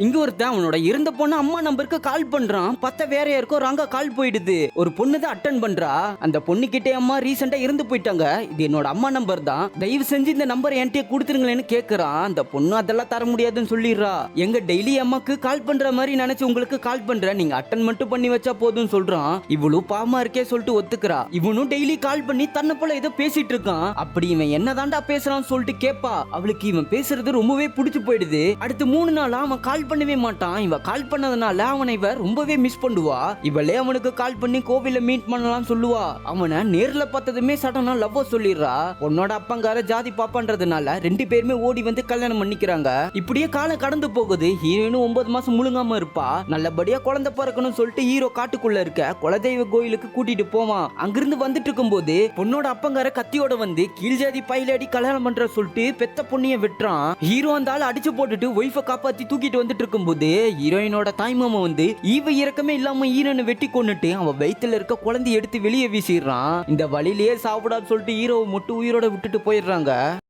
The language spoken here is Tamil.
இங்க ஒருத்தன் அவனோட இருந்த பொண்ணு அம்மா நம்பருக்கு கால் பண்றான். பத்த வேற யாருக்கோ ராங்கா கால் போயிடுது. ஒரு பொண்ணு தான் அட்டன் பண்றா. அந்த பொண்ணு கிட்டே அம்மா ரீசெண்டா இறந்து போயிட்டாங்க, இது என்னோட அம்மா நம்பர் தான், தயவு செஞ்சு இந்த நம்பர் என்கிட்ட கொடுத்துருங்களேன்னு கேக்குறான். அந்த பொண்ணு அதெல்லாம் தர முடியாதுன்னு சொல்லிடுறா. எங்க டெய்லி அம்மாக்கு கால் பண்ற மாதிரி நினைச்சு உங்களுக்கு கால் பண்றேன், நீங்க அட்டன் மட்டும் பண்ணி வச்சா போதும் சொல்றான். இவ்வளவு பாவமா இருக்கே சொல்லிட்டு ஒத்துக்கிறா. இவனும் டெய்லி கால் பண்ணி தன்னை போல ஏதோ பேசிட்டு இருக்கான். அப்படி இவன் என்னதான்டா பேசுறான்னு சொல்லிட்டு கேப்பா. அவளுக்கு இவன் பேசுறது ரொம்பவே பிடிச்சு போயிடுது. அடுத்து 3 நாளா அவன் கால் பண்ணவே மாட்டான். இவ கால் பண்ணதுனால அவனை இவ ரொம்பவே மிஸ் பண்ணுவா. இவளே அவனுக்கு கால் பண்ணி கோவில மீட் பண்ணலாம் சொல்லுவா. அவனை நேர்ல பார்த்ததுமே சடனா லவ் சொல்லிடுறா. உன்னோட அப்பங்கார ஜாதி பாப்பான்றதுனால 2 பேருமே ஓடி வந்து கல்யாணம் பண்ணிக்கிறாங்க. இப்படியே காலம் கடந்து போகுது. ஹீரோயினும் 9 மாசம் முழுங்காம இருப்பா. நல்லபடியா குழந்தை பிறக்கணும் சொல்லிட்டு ஹீரோ காட்டுக்குள்ள இருக்க குலதெய்வ கோயிலுக்கு கூட்டிட்டு போவான். அங்கிருந்து வந்துட்டு இருக்கும்போது பொண்ணோட அப்பங்கார கத்தியோட வந்து கீழ் ஜாதி பையிலடி கல்யாணம் பண்ற சொல்லிட்டு பெத்த பொண்ணிய வெட்டுறான். ஹீரோ அந்த ஆள் அடிச்சு போட்டுட்டு ஒய்ஃபை காப்பாத்தி தூக்கிட்டு வந்துட்டு இருக்கும்போது ஹீரோயினோட தாய்மாமா வந்து ஈவ இறக்கமே இல்லாம ஹீரோனை வெட்டி கொன்னுட்டு அவன் வயித்துல இருக்க குழந்தைய எடுத்து வெளியே வீசிடுறான். இந்த வழியிலேயே சாப்பிடான்னு சொல்லிட்டு ஹீரோவை மட்டும் உயிரோட விட்டுட்டு போயிடுறாங்க.